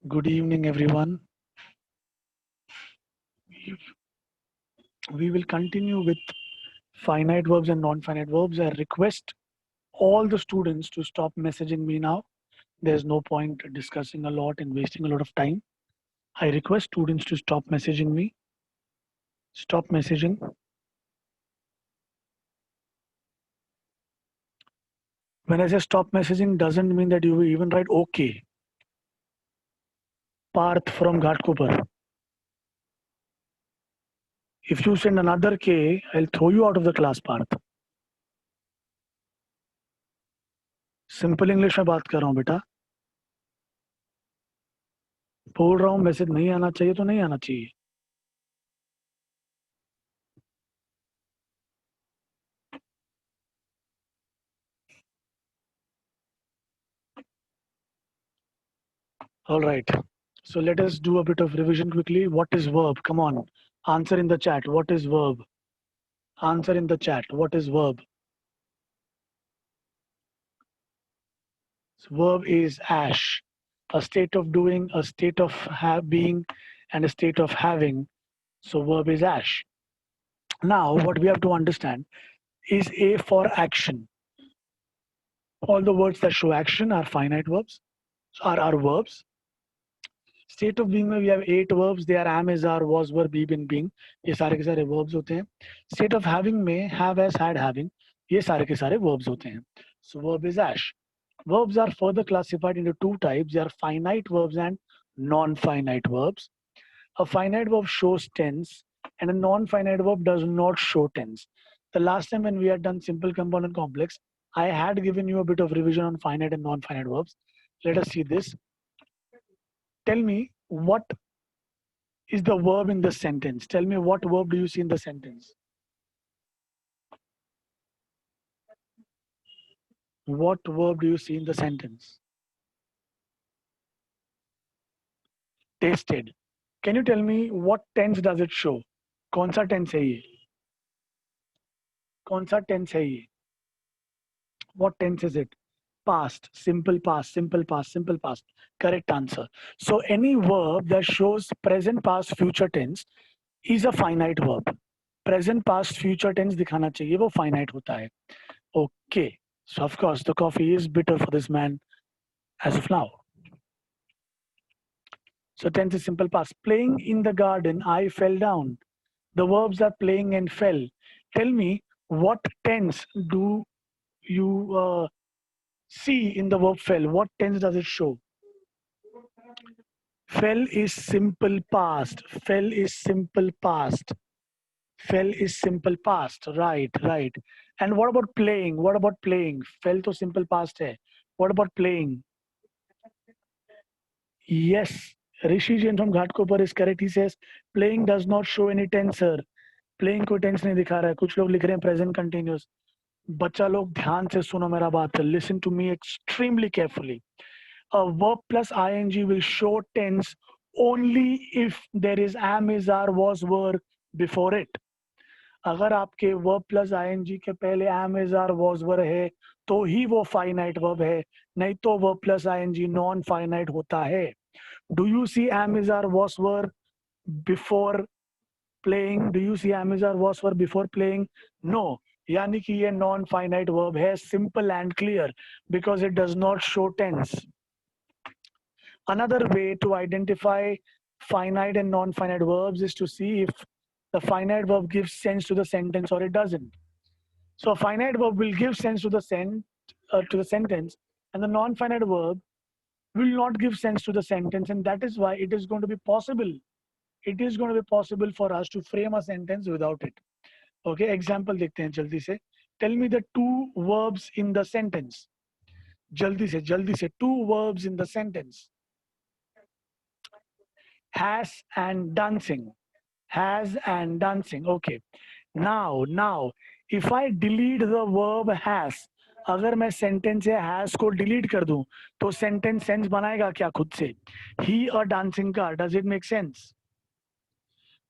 Good evening, everyone. We will continue with finite verbs and non-finite verbs. I request all the students to stop messaging me now. There's no point discussing a lot and wasting a lot of time. I request students to stop messaging me. Stop messaging. When I say stop messaging, doesn't mean that you will even write okay. Parth from Ghatkopar. If you send another K, I'll throw you out of the class, Parth. Simple English में बात कर रहा हूँ बेटा. बोल रहा हूँ message नहीं आना चाहिए तो नहीं आना चाहिए. All right. So let us do a bit of revision quickly. What is verb? Come on. Answer in the chat. What is verb? Answer in the chat. What is verb? So verb is ash. A state of doing, a state of being, and a state of having. So verb is ash. Now what we have to understand is A for action. All the words that show action are finite verbs, are verbs. State of being में we have 8 verbs. They are am, is, are, was, were, be, been, being. ये सारे के सारे verbs होते हैं. State of having में have, has, had, having. ये सारे के सारे verbs होते हैं. So verb is ash. Verbs are further classified into two types. They are finite verbs and non-finite verbs. A finite verb shows tense and a non-finite verb does not show tense. The last time when we had done simple compound complex, I had given you a bit of revision on finite and non-finite verbs. Let us see this. Tell me what is the verb in the sentence. Tell me what verb do you see in the sentence? What verb do you see in the sentence? Tasted. Can you tell me what tense does it show? कौन सा tense है ये? कौन सा tense है ये? What tense is it? Past, simple past, simple past, simple past. Correct answer. So any verb that shows present, past, future tense is a finite verb. Present, past, future tense दिखाना चाहिए वो finite होता है. Okay. So of course the coffee is bitter for this man as of now. So tense is simple past. Playing in the garden, I fell down. The verbs are playing and fell. Tell me what tense do you see in the verb fell? What tense does it show? Fell is simple past. Fell is simple past. Fell is simple past. Right, right. And what about playing? What about playing? Fell to simple past hai. What about playing? Yes. Rishi Jain from Ghatkopar is correct. He says playing does not show any tense, sir. Playing कोई tense नहीं दिखा रहा है. कुछ लोग लिख रहे हैं present continuous. बच्चा लोग ध्यान से सुनो मेरा बात. Listen to me extremely carefully. A verb plus ing will show tense only if there is am, is, are, was, were before it. अगर आपके verb plus ing के पहले am, is, are, was, were है तो ही वो finite verb है. नहीं तो verb plus ing non finite होता है. Do you see am, is, are, was, were before playing? Do you see am, is, are, was, were before playing? No. यानी कि ये non finite verb है, simple and clear because it does not show tense. Another way to identify finite and non-finite verbs is to see if the finite verb gives sense to the sentence or it doesn't. So a finite verb will give sense to the sentence, and the non-finite verb will not give sense to the sentence, and that is why it is going to be possible. It is going to be possible for us to frame a sentence without it. Okay, example देखते हैं जल्दी से. Tell me the two verbs in the sentence. जल्दी से two verbs in the sentence. Has and dancing. Has and dancing. Okay. Now, if I delete the verb has, अगर मैं sentence से has को delete कर दूं, तो sentence sense बनाएगा क्या खुद से? He a dancing car. Does it make sense?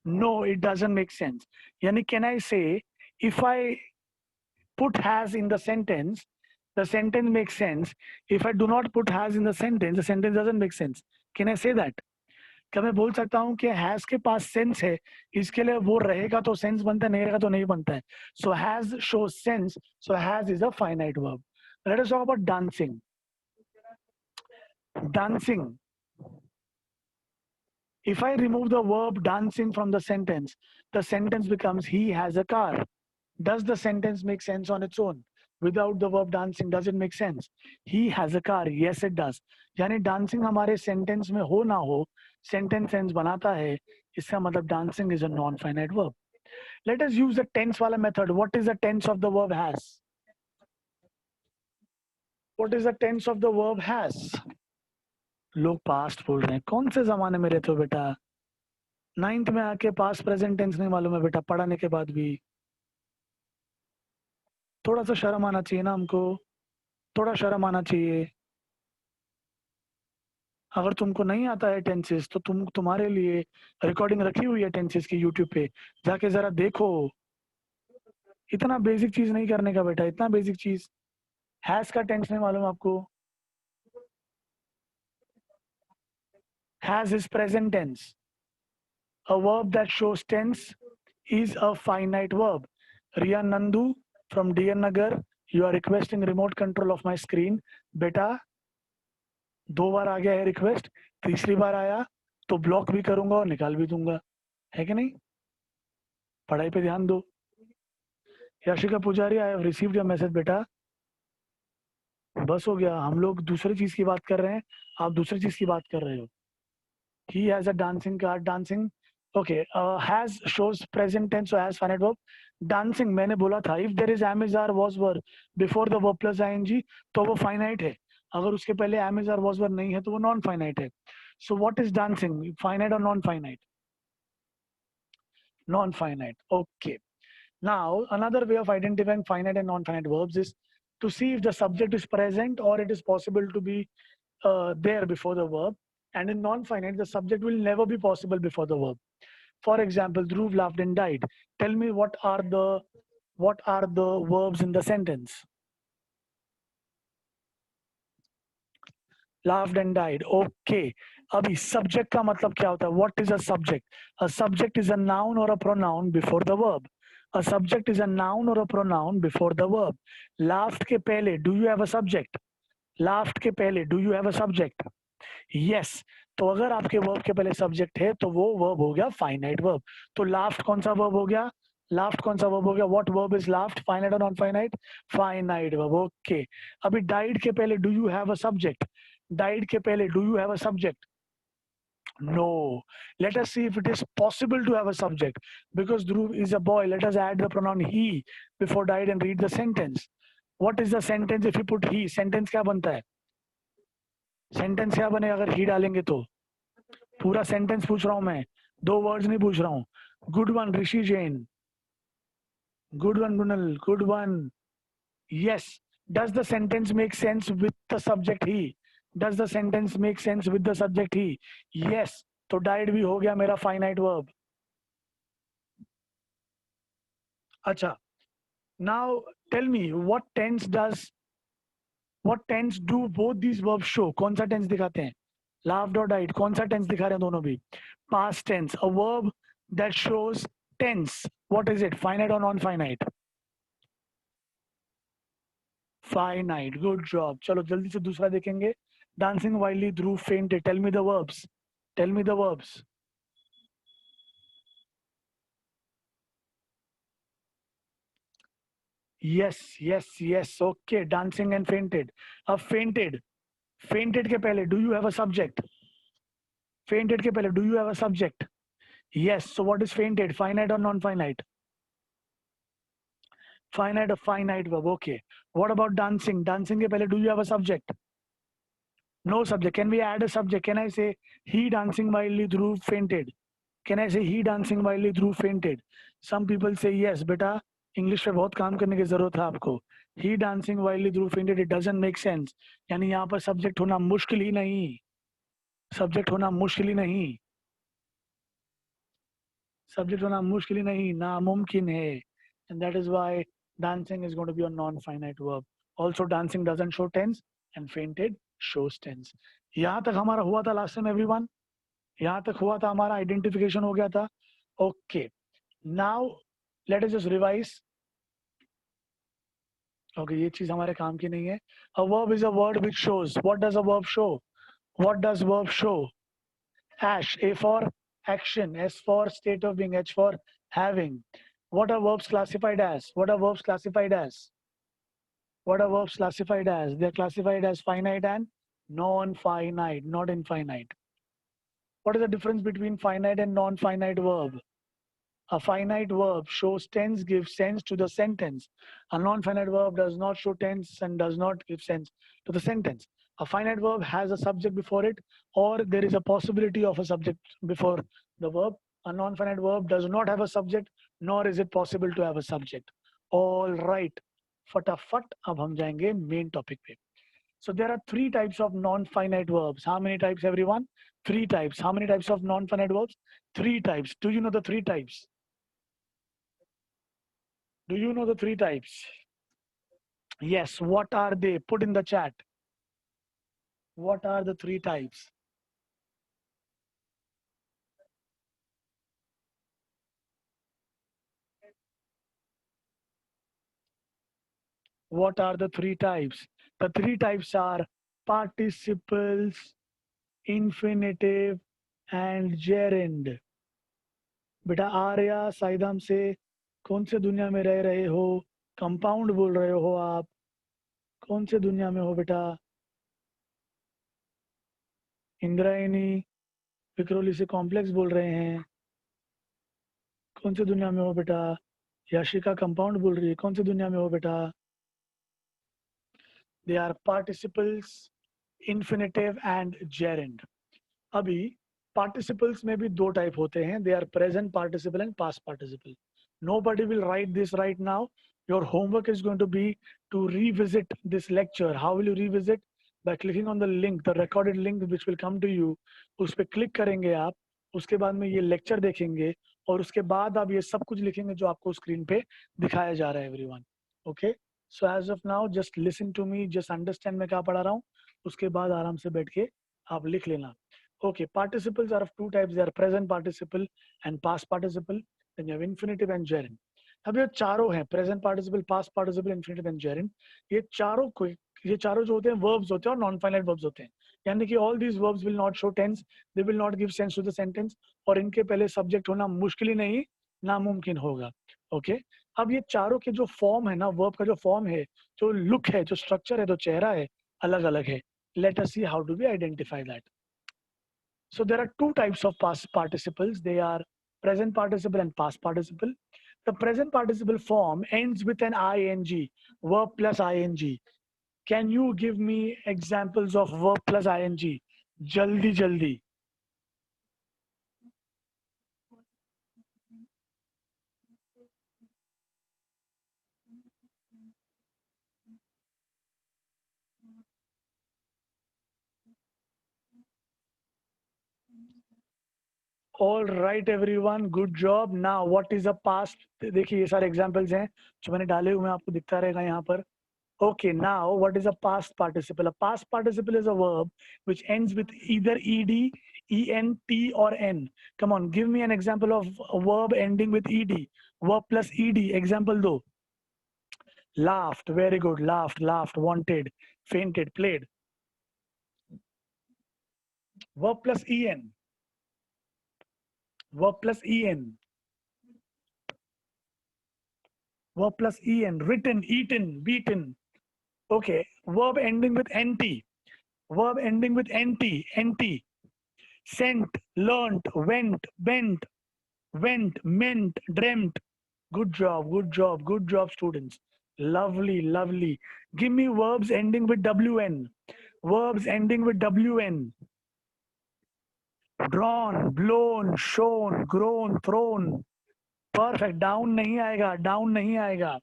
No, it doesn't make sense. यानी can I say if I put has in the sentence, the sentence makes sense. If I do not put has in the sentence doesn't make sense. Can I say that? क्या मैं बोल सकता हूँ कि has के पास sense है, इसके लिए वो रहेगा तो सेंस बनता है, नहीं रहेगा तो नहीं बनता है. So has shows sense, so has is a finite verb. Let us talk about dancing. Dancing. If I remove the verb dancing from the sentence becomes he has a car. Does the sentence make sense on its own? Without the verb dancing, does it make sense? He has a car. Yes, it does. यानी dancing हमारे sentence में हो ना हो, sentence sense बनाता है. इसका मतलब dancing is a non-finite verb. Let us use the tense वाला method. What is the tense of the verb has? What is the tense of the verb has? लोग past बोल रहे हैं. कौन से जमाने में रहते हो बेटा? 9th में आके past present tense नहीं मालूम है बेटा, पढ़ाने के बाद भी. थोड़ा सा शर्म आना चाहिए ना हमको, थोड़ा शर्म आना चाहिए. अगर तुमको नहीं आता है टेंसेस तो तुम्हारे लिए रिकॉर्डिंग रखी हुई है टेंसेस की यूट्यूब पे, जाके जरा देखो. इतना बेसिक चीज नहीं करने का बेटा, इतना बेसिक चीज. हैज का टेंस नहीं मालूम आपको? Has is present tense. A verb that shows tense is a finite verb. Riya Nandu from DN Nagar, you are requesting remote control of my screen. बेटा 2 बार आ गया है रिक्वेस्ट, तीसरी बार आया तो ब्लॉक भी करूंगा और निकाल भी दूंगा, है कि नहीं? पढ़ाई पे ध्यान दो. यशिका पुजारी, I have received your message बेटा. बस हो गया, हम लोग दूसरी चीज की बात कर रहे हैं, आप दूसरी चीज की बात कर रहे हो. He has a dancing car. Dancing. Okay. Has shows present tense, so has finite verb. Dancing मैंने बोला था, if there is am is are was were before the verb plus ing तो वो finite है. अगर उसके पहले am is are was were नहीं है तो वो non finite है. So what is dancing? Finite or non finite? Non finite. Okay. Now another way of identifying finite and non finite verbs is to see if the subject is present or it is possible to be there before the verb. And in non-finite, the subject will never be possible before the verb. For example, Dhruv laughed and died. Tell me what are the verbs in the sentence? Laughed and died. Okay. अभी subject का मतलब क्या होता है? What is a subject? A subject is a noun or a pronoun before the verb. A subject is a noun or a pronoun before the verb. Laughed के पहले, do you have a subject? Laughed के पहले, do you have a subject? Yes. तो अगर आपके verb के पहले subject है तो वो वर्ब हो गया फाइनाइट वर्ब. तो लाफ्ट कौन सा वर्ब हो गया? लाफ्ट कौन सा वर्ब हो गया? What verb is laughed? Finite और non finite? Finite verb. Okay. अभी डाइड के पहले do you have a subject? Died के पहले do you have a subject? No. Let us see if it is possible to have a subject. Because Dhruv is a boy, let us add the pronoun he before died and read the sentence. What is the sentence if you put he? Sentence क्या बनता है? Sentence क्या बने अगर ही डालेंगे तो? पूरा sentence पूछ रहा हूं मैं, 2 वर्ड्स नहीं पूछ रहा हूं. Good one Rishi Jain. Good one Gunal. Good one. Yes. Does the sentence make sense with the subject he? Does the sentence make sense with the subject he? Yes. तो डाइड भी हो गया मेरा फाइनाइट वर्ब. अच्छा. Now tell me what tense do both these verbs show? कौन सा tense दिखाते हैं? laughed or died, कौन सा टेंस दिखा रहे हैं दोनों भी? past tense. A verb that shows tense, what is it? Finite or non-finite? Finite. Good job. चलो जल्दी से दूसरा देखेंगे. Dancing wildly Dhruv fainted. Tell me the verbs. Tell me the verbs. Yes. Okay. Dancing and fainted. अब fainted. Fainted के पहले do you have a subject? Fainted के पहले do you have a subject? Yes. So what is fainted? Finite or non-finite? Finite. A finite verb. Okay. What about dancing? Dancing के पहले do you have a subject? No subject. Can we add a subject? Can I say he dancing wildly Dhruv fainted? Can I say he dancing wildly Dhruv fainted? Some people say yes. बेटा English पे बहुत काम करने की जरूरत है आपको. He dancing wildly Dhruv fainted. It doesn't make sense. यानी यहाँ पर सब्जेक्ट होना मुश्किल ही नहीं. सब्जेक्ट होना मुश्किल ही नहीं. सब्जेक्ट होना मुश्किल ही नहीं, नामुमकिन है. And that is why dancing is going to be a non-finite verb. Also dancing doesn't show tense and fainted shows tense. यहाँ तक हमारा हुआ था लास्ट टाइम एवरीवन, यहाँ तक हुआ था हमारा, आइडेंटिफिकेशन हो गया था. Okay, now let us just revise. Okay, ये चीज हमारे काम की नहीं है. A verb is a word which shows. What does a verb show? What does verb show? Ash, A for action, S for state of being, H for having. What are verbs classified as? What are verbs classified as? What are verbs classified as? They're classified as finite and non-finite, not infinite. What is the difference between finite and non-finite verb? A finite verb shows tense, gives sense to the sentence. A non-finite verb does not show tense and does not give sense to the sentence. A finite verb has a subject before it, or there is a possibility of a subject before the verb. A non-finite verb does not have a subject, nor is it possible to have a subject. All right. फटाफट अब हम जाएंगे main topic पे. So there are three types of non-finite verbs. How many types, everyone? Three types. How many types of non-finite verbs? Three types. Do you know the three types? Do you know the three types? Yes. What are they? Put in the chat. What are the three types? What are the three types? The three types are participles, infinitive, and gerund. बेटा आर्या साइदम से कौन से दुनिया में रह रहे हो? Compound बोल रहे हो आप? कौन से दुनिया में हो बेटा? इंद्रायणी विक्रोली से कॉम्प्लेक्स बोल रहे हैं. कौन सी दुनिया में हो बेटा? याशिका कंपाउंड बोल रही है. कौन सी दुनिया में हो बेटा? They are participles, infinitive and gerund. अभी पार्टिसिपल्स में भी दो टाइप होते हैं. They are present participle and past participle. Nobody will write this right now. Your homework is going to be to revisit this lecture. How will you revisit? By clicking on the link, the recorded link which will come to you. उस पर click करेंगे आप, उसके बाद में ये lecture देखेंगे और उसके बाद आप ये सब कुछ लिखेंगे जो आपको स्क्रीन पे दिखाया जा रहा है everyone. Okay, so as of now just listen to me, just understand मैं क्या पढ़ा रहा हूँ, उसके बाद आराम से बैठ के आप लिख लेना. Okay, participles are of two types. They are present participle and past participle. Then you have infinitive and gerund. अब ये चारों हैं, present participle, past participle, infinitive and gerund. ये चारों जो होते हैं verbs होते हैं और non-finite verbs होते हैं. यानी कि all these verbs will not show tense, they will not give sense to the sentence, और इनके पहले subject होना मुश्किल ही नहीं, नामुमकिन होगा. Okay? अब ये चारों के जो form है ना, verb का जो form है, जो look है, जो structure है, जो चेहरा है, अलग अलग है. Let us see how do we identify that. So there are two types of past participles. They are present participle and past participle. The present participle form ends with an ing, verb plus ing. Can you give me examples of verb plus ing? Jaldi jaldi. All right everyone, good job. Now what is a past? देखिए ये सारे examples हैं जो मैंने डाले हुए हैं, आपको दिखता रहेगा यहाँ पर. Okay, now what is a past participle? A past participle is a verb which ends with either ed, ent or n. Come on, give me an example of a verb ending with ed. Verb plus ed. Example do. Laughed, very good. Laughed, wanted, fainted, played. Verb plus en. Verb plus en. Verb plus en. Written, eaten, beaten. Okay, verb ending with nt. Verb ending with nt. Sent, learnt, went, bent, meant, dreamt. Good job, students. Lovely. Give me verbs ending with wn. Verbs ending with wn. Drawn, blown, shown, grown, thrown. Perfect. Down नहीं आएगा.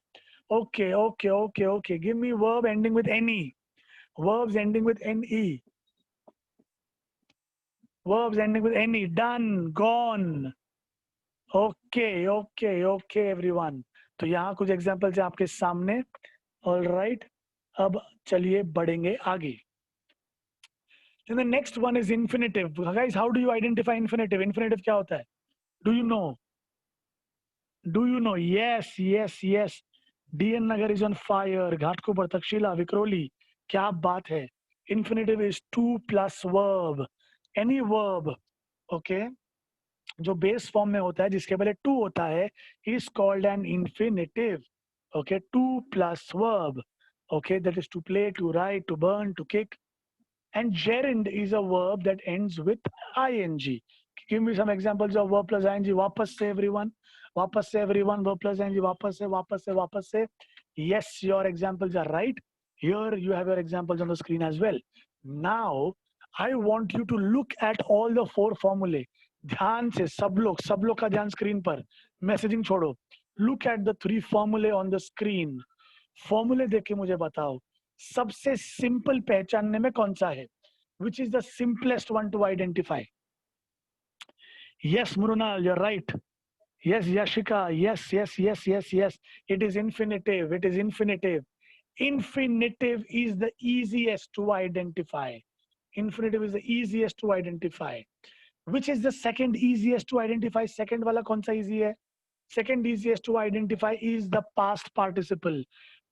Okay. Give me verb ending with any. Verbs ending with ne. Verbs ending with any. Done, gone. Okay everyone. तो यहाँ कुछ examples है आपके सामने. All right. अब चलिए बढ़ेंगे आगे. Then the next one is infinitive. Guys, how do you identify infinitive? Infinitive क्या होता है? Do you know? Do you know? Yes, yes, yes. DN Nagar is on fire. Ghatkopar, Takshashila, Vikhroli. क्या बात है? Infinitive is to plus verb. Any verb, okay, जो base form में होता है जिसके पहले टू होता है is called an infinitive. Okay, to plus verb. Okay, that is to play, to write, to burn, to kick. And gerund is a verb that ends with ing. Give me some examples of verb plus ing. वापस से everyone. वापस से everyone. Verb plus ing. वापस से, वापस से, वापस से. Yes, your examples are right. Here you have your examples on the screen as well. Now I want you to look at all the four formulae. ध्यान से सब लोग का ध्यान स्क्रीन पर. मैसेजिंग छोड़ो. Look at the three formulae on the screen. फॉर्मूले देख के मुझे बताओ सबसे सिंपल पहचानने में कौन सा है? Which is the simplest one to identify? Yes, Mrunal, you're right. Yes, Yashika, yes, yes, yes, yes, yes. It is infinitive. It is infinitive. Infinitive is the easiest to identify. Infinitive is the easiest to identify. Which is the second easiest to identify? Second वाला कौन सा easy है? Second easiest to identify is the past participle.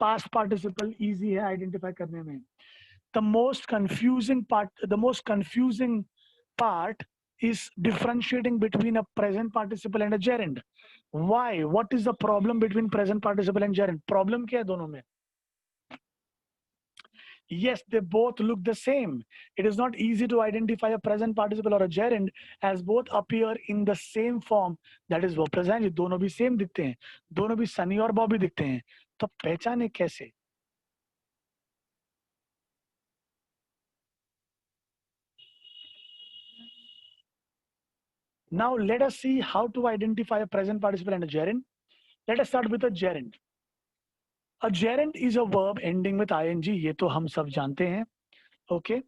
Past participle easy है identify करने में. The most confusing part is differentiating between a present participle and a gerund. Why? What is the problem between present participle and gerund? Problem क्या है दोनों में? Yes, they both look the same. It is not easy to identify a present participle or a gerund as both appear in the same form. That is verb plus ing. दोनों भी same दिखते हैं. दोनों भी सनी और बॉबी दिखते हैं. तो पहचाने कैसे? Now let us see how to identify a present participle and a gerund. Let us start with a gerund. A gerund is a verb ending with ing. ये तो हम सब जानते हैं. Okay.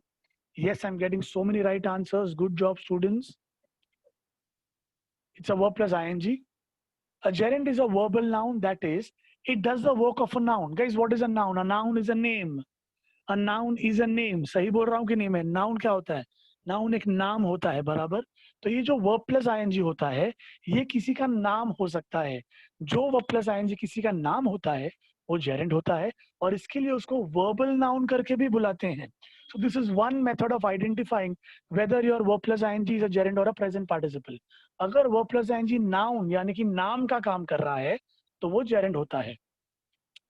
Yes, I'm getting so many right answers. Good job, students. It's a verb plus ing. A gerund is a verbal noun, that is, it does the work of a noun. Guys, what is a noun? A noun is a name. A noun is a name. सही बोल रहा हूँ कि नहीं मैं? Noun क्या होता है? Noun एक नाम होता है, बराबर. तो ये जो verb plus ing होता है ये किसी का नाम हो सकता है. जो verb plus ing किसी का नाम होता है वो gerund होता है और इसके लिए उसको verbal noun करके भी बुलाते हैं. So this is one method of identifying whether your verb plus ing is a gerund or a present participle. अगर verb plus ing noun यानी कि नाम का काम कर रहा है तो वो gerund होता है.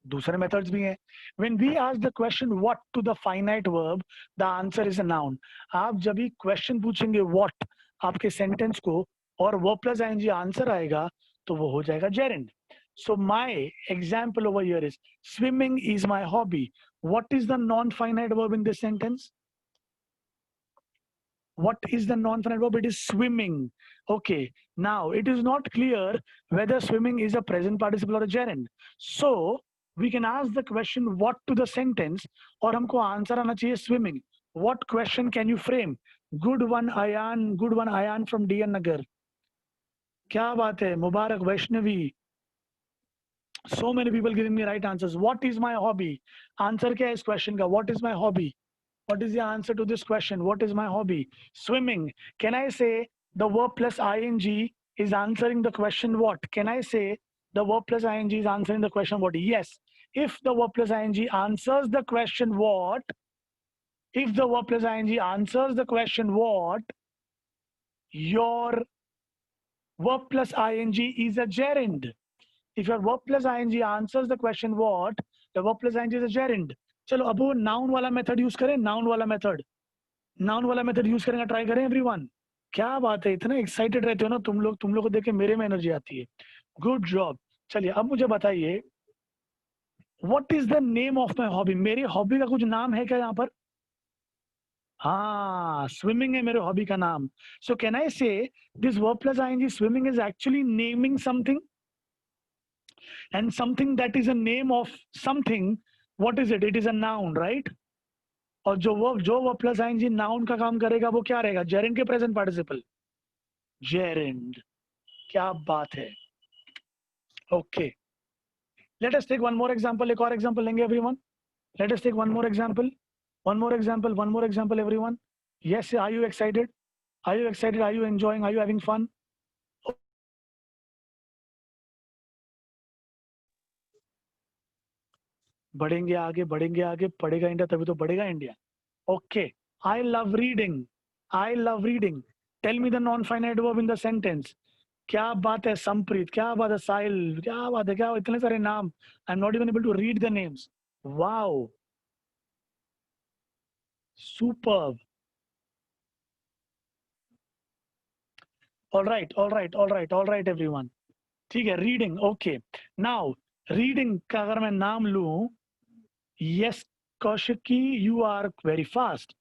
दूसरे मेथड्स भी हैं. When we ask the question what to the finite verb, the answer is a noun. आप जब भी क्वेश्चन पूछेंगे what आपके सेंटेंस को और verb plus ing आंसर आएगा तो वो हो जाएगा gerund. So my example over here is swimming is my hobby. What is the non-finite verb in this sentence? What is the non-finite verb? It is swimming. Okay. Now it is not clear whether swimming is a present participle or a gerund. So we can ask the question what to the sentence और हमको answer आना चाहिए swimming. What question can you frame? Good one, Ayan. Good one, Ayan from DN Nagar. क्या बात है? मुबारक Vaishnavi. So many people giving me right answers. What is my hobby? Answer क्या है इस question का? What is my hobby? What is the answer to this question? What is my hobby? Swimming. Can I say the verb plus ing is answering the question what? Can I say the verb plus ing is answering the question what? Yes. If the verb plus ing answers the question what, if the verb plus ing answers the question what, your verb plus ing is a gerund. If your verb plus ing answers the question what, the verb plus ing is a gerund. चलो अब वो noun वाला method use करें. Noun वाला method use करेंगे. Try करें everyone. क्या बात है, इतना एक्साइटेड रहते हो ना तुम लोग को देख के मेरे में एनर्जी आती है. Good job. चलिए अब मुझे बताइए what is the name of my hobby. मेरी हॉबी का कुछ नाम है क्या यहाँ पर? हाँ, स्विमिंग है मेरे हॉबी का नाम. सो can I say this verb plus ING swimming is actually naming something and something that is a name of something, what is it? It is a noun, right? और जो वर्ब प्लस आईएनजी नाउन का काम करेगा वो क्या रहेगा? Gerund के present participle. Gerund. क्या बात है. Okay, let us take one more example. एक और एग्जांपल लेंगे everyone. Let us take one more example. One more example. One more example, everyone. Yes, are you excited? Are you excited? Are you enjoying? Are you having fun? बढ़ेंगे आगे पढ़ेगा India तभी तो बढ़ेगा India. Okay, I love reading. I love reading. Tell me the non-finite verb in the sentence. क्या बात है संप्रीत, क्या बात है साहिल, क्या बात है, क्या इतने सारे नाम. I'm not even able to read the names. Wow, superb. All right, all right, all right, all right, everyone. ठीक है, reading. Okay. Now, reading का अगर मैं नाम लूं, yes, Kaushiki, you are very fast.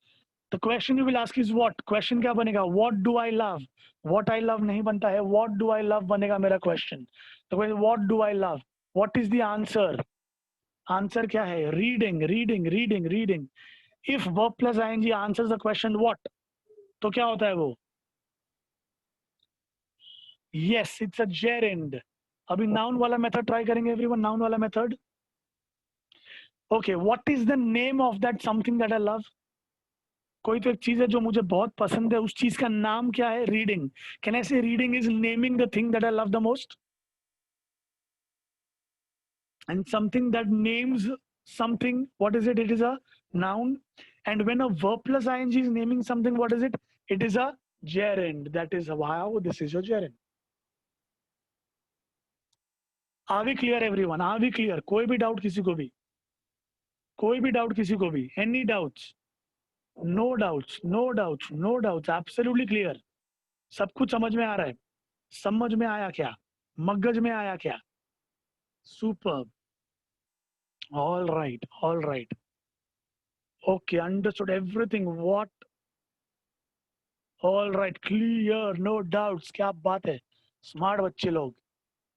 The question you will ask is what? Question क्या बनेगा? What do I love? What I love नहीं बनता है. What do I love बनेगा मेरा question. The question what do I love? What is the answer? Answer क्या है? Reading, reading, reading, reading. If verb plus ing answers the question what? तो क्या होता है वो? Yes, it's a gerund. अभी noun वाला method try करेंगे everyone. Noun वाला method. Okay, what is the name of that something that I love? कोई तो एक चीज है जो मुझे बहुत पसंद है, उस चीज का नाम क्या है? रीडिंग. कैन आई से reading is naming the thing that I love the most? And something that names something, what is it? It is a noun. And when a verb plus ing is naming something, what is it? It is a gerund. That is how this is your gerund. Are we clear everyone? Are we clear? कोई भी doubt किसी को भी? कोई भी doubt किसी को भी? Any doubts? No doubts, no doubts, no doubts. Absolutely clear. सब कुछ समझ में आ रहा है? समझ में आया क्या? मगज में आया क्या? Superb. All right, all right. Okay, understood everything. What? All right, clear, no doubts. क्या बात है? Smart बच्चे लोग.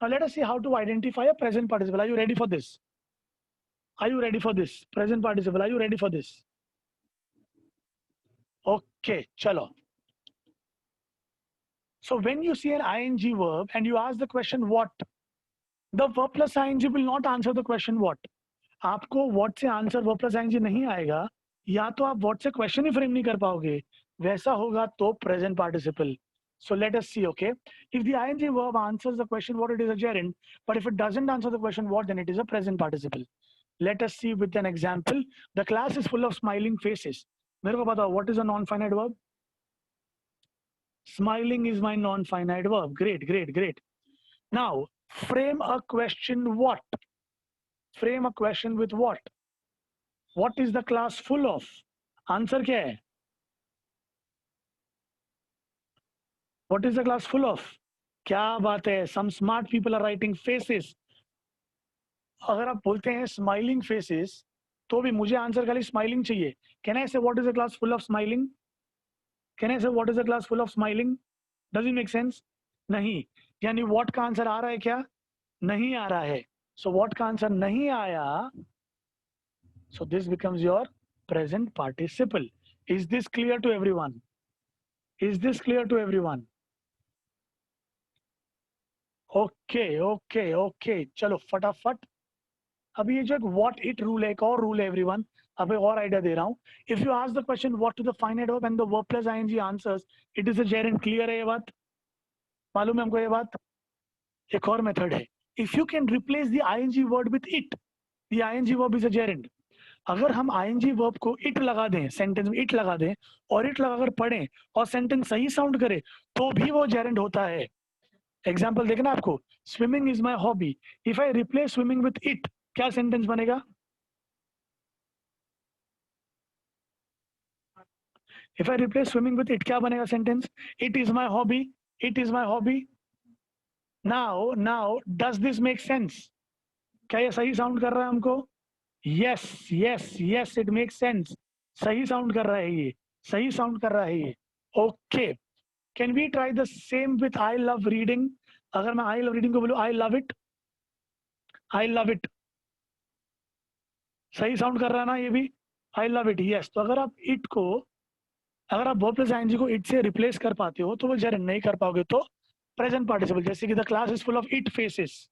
Now let us see how to identify a present participle. Are you ready for this? Are you ready for this? Present participle. Are you ready for this? Okay, chalo. So when you see an ing verb and you ask the question what, the verb plus ing will not answer the question what. आपको what से answer verb plus ing नहीं आएगा, या तो आप what से question ही frame नहीं कर पाओगे. वैसा होगा तो present participle. So let us see, okay? If the ing verb answers the question what, it is a gerund. But if it doesn't answer the question what, then it is a present participle. Let us see with an example. The class is full of smiling faces. मेरे को बताओ, what is a non-finite verb? Smiling is my non-finite verb. Great, great, great. Now, frame a question what? Frame a question with what? What is the class full of? Answer क्या है? What is the class full of? क्या बात है? Some smart people are writing faces. अगर आप बोलते हैं smiling faces, तो भी मुझे आंसर खाली smiling चाहिए. Can I say what is the class full of smiling? Can I say what is the class full of smiling? Does it make sense? नहीं. यानी what का आंसर आ रहा है क्या? नहीं आ रहा है. So what का आंसर नहीं आया, so this becomes your present participle. Is this clear to everyone? Is this clear to everyone? Okay, okay, okay. चलो फटाफट. अभी ये जो एक what it rule है, एक और rule है everyone. अब एक और आइडिया दे रहा हूँ. If you ask the question what to the finite verb and the verb plus ing answers, it is a gerund. Clear है ये बात? मालूम है हमको ये बात? एक और मेथड है. If you can replace the ing word with it, the ing verb is a gerund. अगर हम ing वर्ब को इट लगा दें, सेंटेंस में इट लगा दें और इट लगाकर पढ़ें और सेंटेंस सही साउंड करे, तो भी वो जेरेंड होता है. एग्जांपल देखना आपको. Swimming is my hobby. If I replace swimming with it, क्या सेंटेंस बनेगा? If I replace swimming with it, क्या बनेगा sentence? It is my hobby. It is my hobby. Now does this make sense? क्या ये सही sound कर रहा है हमको? Yes yes yes, it make sense. सही साउंड कर रहा है ये. सही साउंड कर रहा है ये. Okay, can we try the same with I love reading? अगर मैं आई लव रीडिंग को बोलूं I love it, I love it, सही साउंड कर रहा है ना ये भी? I love it. यस. तो अगर आप इट को, अगर आप वर्ब प्लस आईएनजी को इट से रिप्लेस कर पाते हो तो वो जरूर नहीं कर पाओगे तो प्रेजेंट पार्टिसिपल. जैसे कि the class is full of it faces.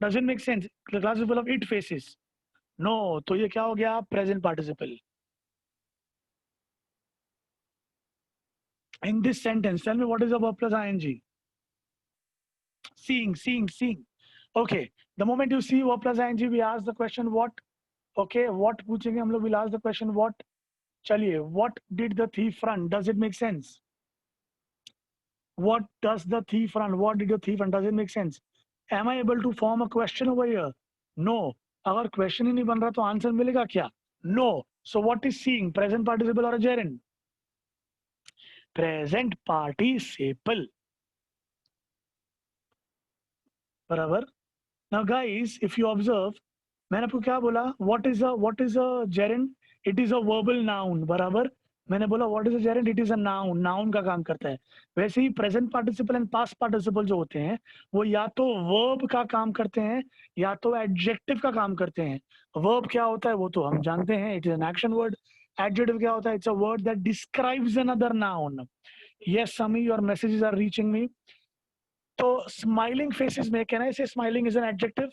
Does it make sense? The class is full of it faces. No, तो ये क्या हो गया, present participle. In this sentence, tell me what is the verb plus ing? Seeing. Okay, the moment you see verb plus ing, we ask the question what. Okay, what पूछेंगे हम लोग, we'll ask the question what. चलिए, what did the thief run? Does it make sense? What does the thief run? What did the thief run? Does it make sense? Am I able to form a question over here? No. अगर question ही नहीं बन रहा तो answer मिलेगा क्या? No. So what is seeing? Present participle or a gerund? Present participle. बराबर. Now guys, if you observe, मैंने आपको क्या बोला, what is a gerund? It is a verbal noun. बराबर. मैंने बोला what is a gerund? It is a noun. Noun का काम करता है. वैसे ही present participle and past participle जो होते हैं वो या तो verb का काम करते हैं या तो adjective का काम करते हैं. Verb क्या होता है वो तो हम जानते हैं, it is an action word. Adjective क्या होता है? It's a word that describes another noun. Yes, Sami, your messages are reaching me. तो smiling faces में can I say smiling is an adjective?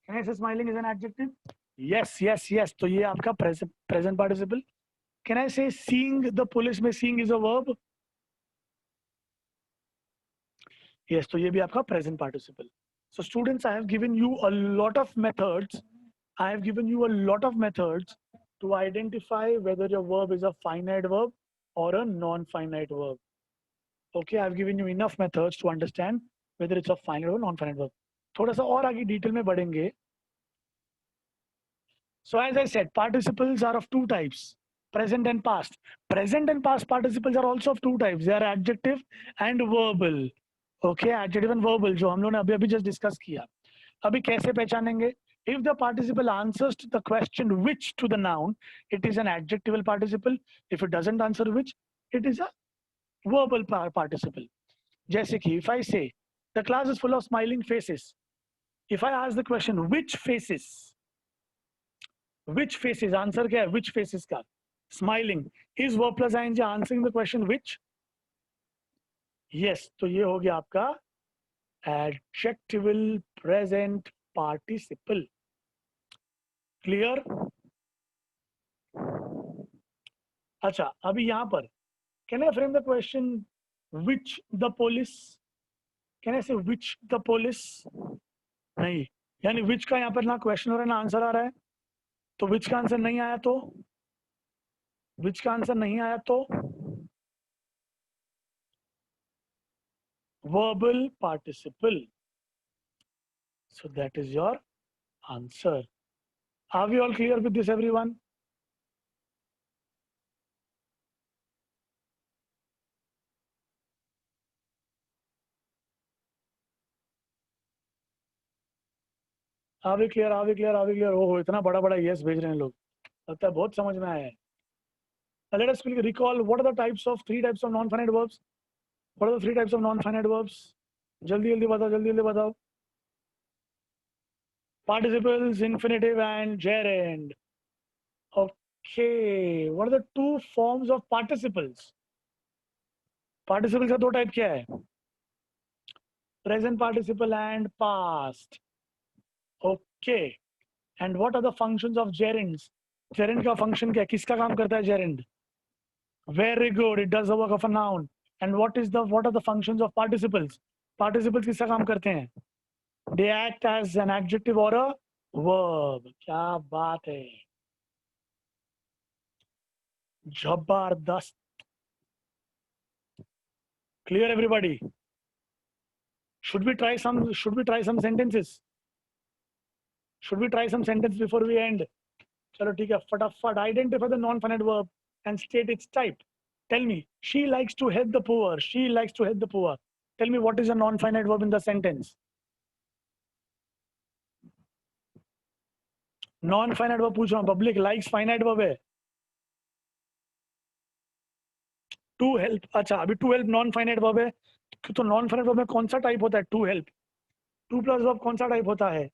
Can I say smiling is an adjective? Yes. तो ये आपका present participle. Can I say seeing the police में seeing is a verb? Yes, तो ये भी आपका present participle. So students, I have given you a lot of methods. I have given you a lot of methods to identify whether your verb is a finite verb or a non-finite verb. Okay, I have given you enough methods to understand whether it's a finite or non-finite verb. थोड़ा सा और आगे detail में बढ़ेंगे. So as I said, participles are of two types, present and past. Present and past participles are also of two types. They are adjective and verbal. Okay, adjective and verbal जो हम लोग ने अभी just discuss किया. अभी कैसे पहचानेंगे? If the participle answers to the question which to the noun, it is an adjectival participle. If it doesn't answer which, it is a verbal participle. जैसे कि if I say the class is full of smiling faces. If I ask the question which faces, answer क्या है? which faces का smiling is verb plus ing answering the question which. yes, तो ये हो गया आपका adjectival present participle. clear? अच्छा, अभी यहां पर can I frame the question which the police? can I say which the police? नहीं, यानी which का यहाँ पर ना क्वेश्चन हो रहा है ना आंसर आ रहा है. तो which का आंसर नहीं आया तो verbal participle. So that is your answer. Are we all clear with this, everyone? Are we clear? ओह, इतना बड़ा बड़ा yes भेज रहे हैं लोग, लगता है बहुत समझ में आया है. Let us quickly recall what are the three types of non-finite verbs. What are the three types of non-finite verbs? जल्दी बताओ. Participles, infinitive and gerund. Okay, what are the two forms of participles? Participles का दो type क्या है? Present participle and past. Okay. And what are the functions of gerunds? Gerund का function क्या है? किसका काम करता है gerund? Very good. It does the work of a noun. And what are the functions of participles? Participles किसका काम करते हैं? They act as an adjective or a verb. क्या बात है? जबरदस्त. Clear, everybody? Should we try some sentences? Should we try some sentence before we end? चलो ठीक है, फटाफट. Identify the non-finite verb and state its type. Tell me, she likes to help the poor. Tell me what is a non-finite verb in the sentence. Non-finite verb पूछ रहा हूँ, public likes finite verb है. To help, अच्छा अभी to help non-finite verb है, तो non-finite verb में कौन सा टाइप होता है? To help. To plus verb कौन सा टाइप होता है?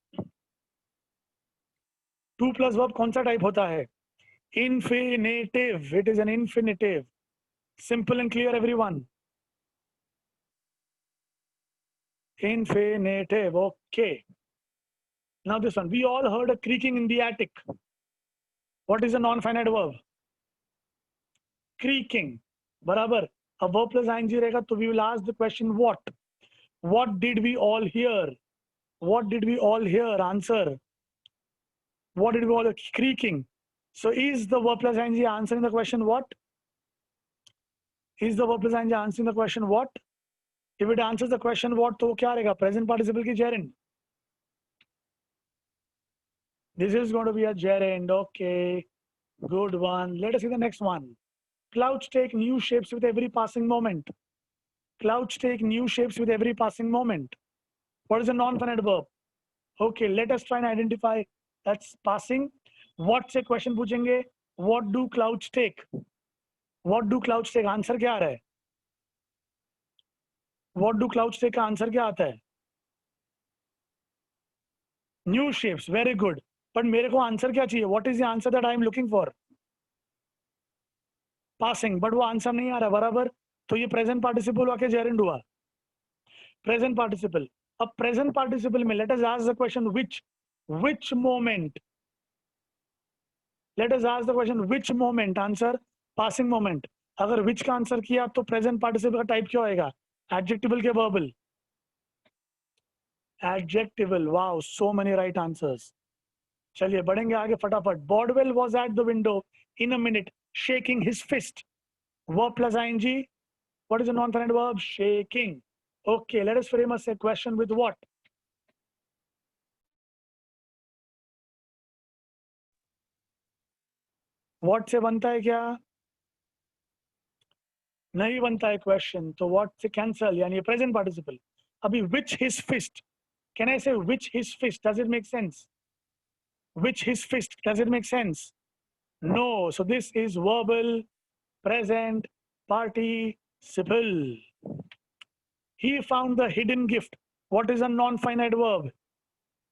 To plus verb कौन सा टाइप होता है? Infinitive. It is an infinitive. Simple and clear, everyone. Infinitive. Okay. Now this one. We all heard a creaking in the attic. What is a non-finite verb? Creaking. Barabar. A verb plus ing रहेगा तो we will ask the question what? What did we all hear? What did we all hear? Answer. What did we all hear? Creaking. So is the verb plus ing answering the question what? Is the verb plus ing answering the question what? If it answers the question what, तो क्या रहेगा? Present participle की gerund. This is going to be a gerund. Okay. Good one. Let us see the next one. Clouds take new shapes with every passing moment. Clouds take new shapes with every passing moment. What is a non-finite verb? Okay, let us try and identify that's passing. What's a question पूछेंगे? What do clouds take? What do clouds take? Answer क्या आ रहा है? What do clouds take का answer क्या आता है? New shapes. Very good. But मेरे को आंसर क्या चाहिए? What is the answer that I am looking for? Passing. But वो आंसर नहीं आ रहा बराबर. तो ये present participle वाके gerund हुआ. Present participle. अब present participle में let us ask the question which moment. Let us ask the question which moment. Answer passing moment. अगर which का आंसर किया तो present participle का type क्या होएगा? Adjectival के verbal. Adjectival. Wow, so many right answers. चलिए बढ़ेंगे आगे फटाफट. Bordwell was at the window in a minute, shaking his fist. Verb plus ing. What is a non-finite verb? Shaking. Okay, let us frame a question with what? What से बनता है क्या? नहीं बनता है question. तो what से cancel यानी present participle. अभी which his fist. Can I say which his fist? Does it make sense? Which his fist? Does it make sense? No. So this is verbal, present, participle. He found the hidden gift. What is a non-finite verb?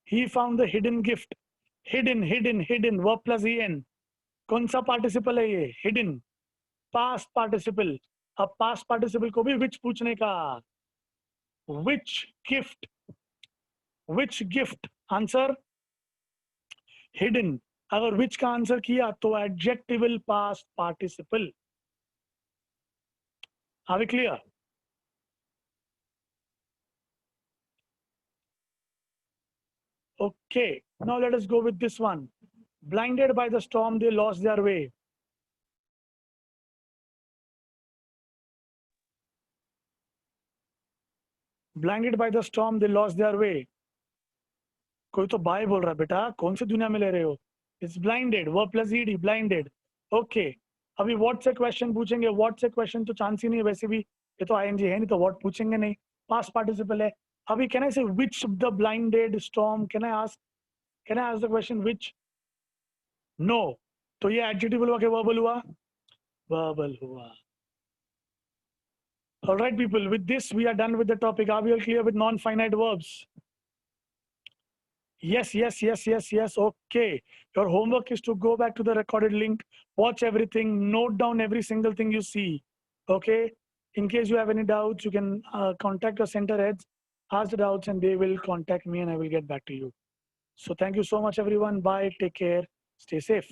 He found the hidden gift. Hidden, verb plus en. कौन सा participle है ये? Hidden. Past participle. अब past participle को भी which पूछने का. Which gift? Which gift? Answer? Hidden. अगर which का आंसर किया तो adjectival past participle. Are we clear? Okay, now let us go with this one. Blinded by the storm, they lost their way. Blinded by the storm, they lost their way. कोई तो bye बोल रहा है बेटा, कौन सी दुनिया में ले रहे हो? It's blinded, verb plus ed, blinded. Okay, अभी what से question पूछेंगे? What से question तो चांस ही नहीं है वैसे भी. ये तो ing है नहीं तो what पूछेंगे नहीं. Past participle है. अभी can I say which the blinded storm? Can I ask the question which? No. तो ये adjective हुआ कि verbal हुआ? Verbal हुआ. All right, people, with this, we are done with the topic. Are we all clear with non-finite verbs? Yes. Okay. Your homework is to go back to the recorded link, watch everything, note down every single thing you see. Okay. In case you have any doubts, you can contact your center heads, ask the doubts, and they will contact me and I will get back to you. So thank you so much, everyone. Bye. Take care. Stay safe.